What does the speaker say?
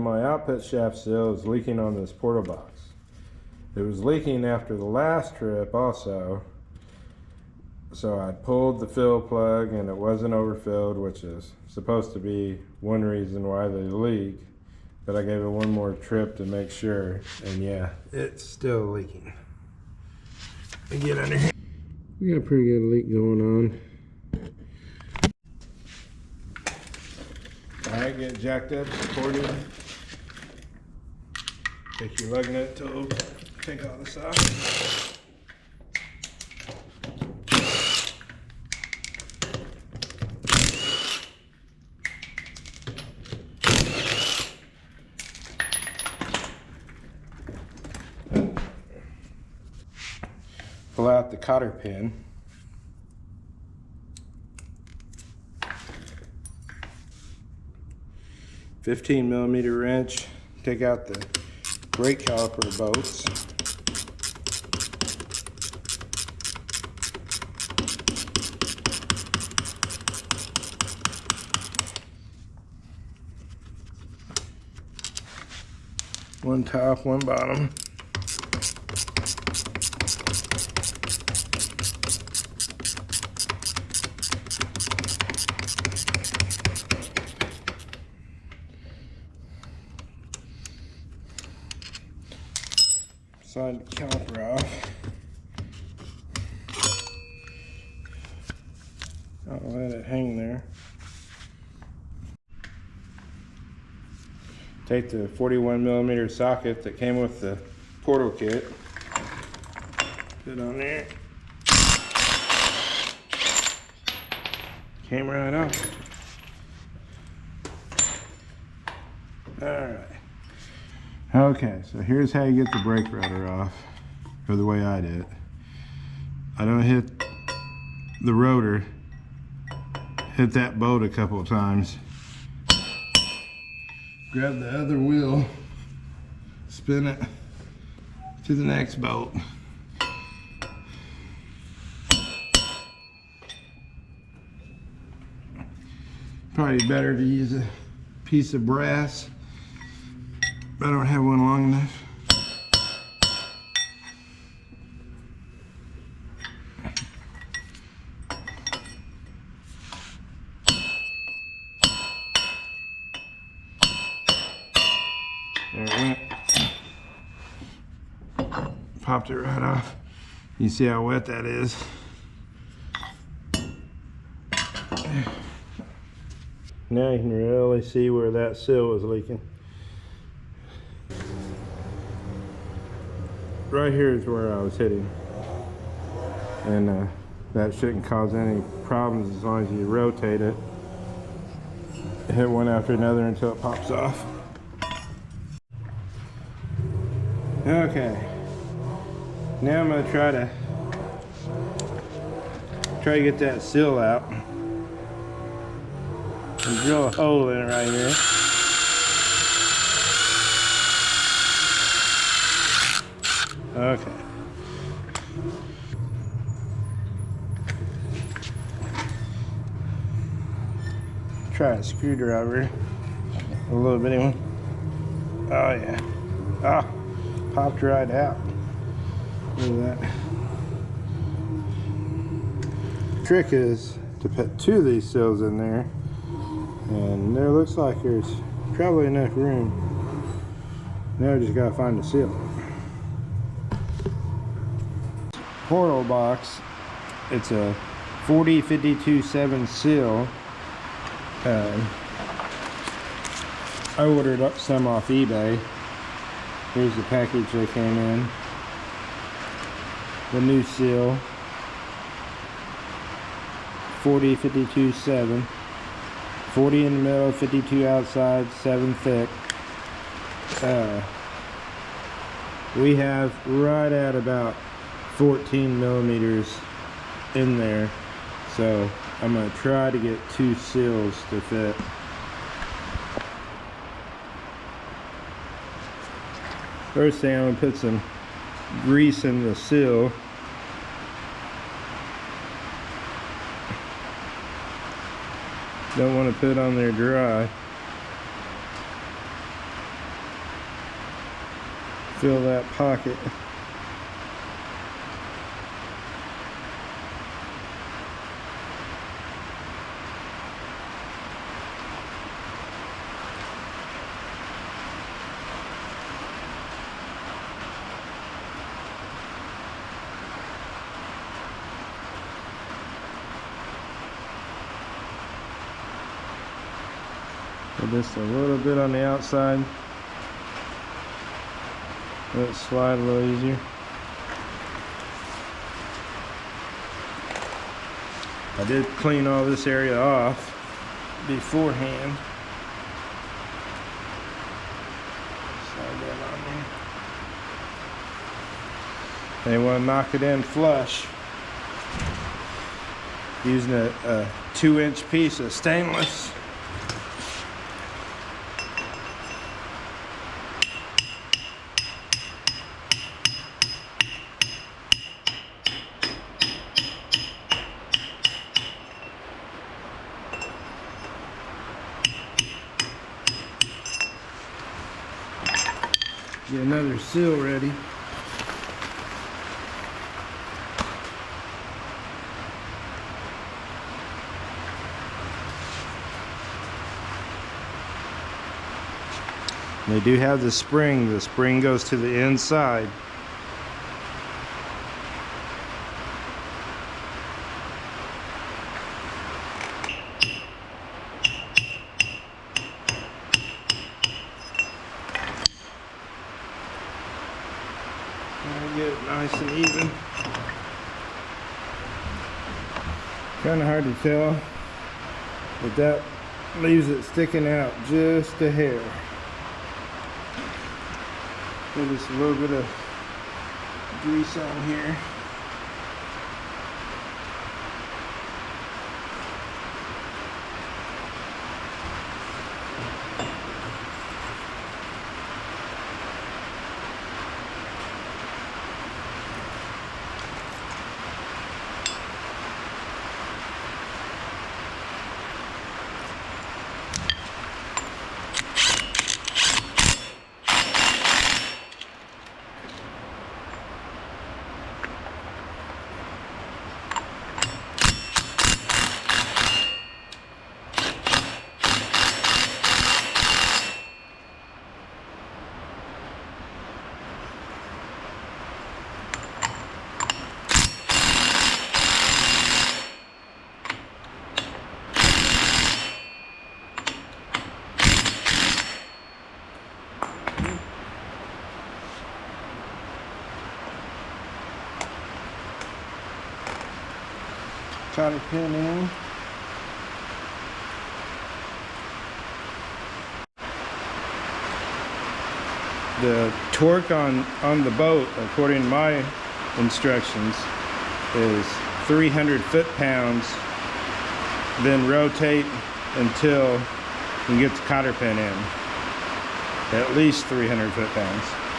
my output shaft seal is leaking on this portal box. It was leaking after the last trip also. So I pulled the fill plug and it wasn't overfilled, which is supposed to be one reason why they leak. But I gave it one more trip to make sure, and yeah, it's still leaking. Let me get under here. We got a pretty good leak going on. Alright, get jacked up, supported. Take your lug nut tool, take all this off. Pull out the cotter pin. $15mm wrench. Take out the brake caliper bolts. One top, one bottom. Slide the caliper off. I'll let it hang there. Take the 41mm socket that came with the portal kit. Put it on there. Came right off. Alright. Okay, so here's how you get the brake rudder off, or the way I did it. I don't hit the rotor, hit that bolt a couple of times, grab the other wheel, spin it to the next bolt. Probably better to use a piece of brass. I don't have one long enough. There it went. Popped it right off. You see how wet that is. Now you can really see where that seal was leaking. Right here is where I was hitting, and that shouldn't cause any problems as long as you rotate it. Hit one after another until it pops off. Okay, now I'm going to try to get that seal out and drill a hole in it right here. Okay. Try a screwdriver, a little bitty one. Oh yeah. Ah, popped right out. Look at that. Trick is to put two of these seals in there, and there looks like there's probably enough room. Now we just gotta find the seal. Portal box, it's a 40-52-7 seal. I ordered up some off eBay. Here's the package they came in. The new seal, 40-52-7, 40 in the middle, 52 outside, 7 thick. We have right at about 14mm in there, so I'm going to try to get two seals to fit. First thing, I'm going to put some grease in the seal. Don't want to put it on there dry. fill that pocket. Just a little bit on the outside. Let it slide a little easier. I did clean all this area off beforehand. Slide that on there. They want to knock it in flush. Using a 2-inch piece of stainless. Get another seal ready. They do have the spring. The spring goes to the inside. Get it nice and even. Kind of hard to tell, but that leaves it sticking out just a hair. Put just a little bit of grease on here. Cotter pin in. The torque on the boat, according to my instructions, is 300 foot-pounds. Then rotate until you get the cotter pin in. At least 300 foot-pounds.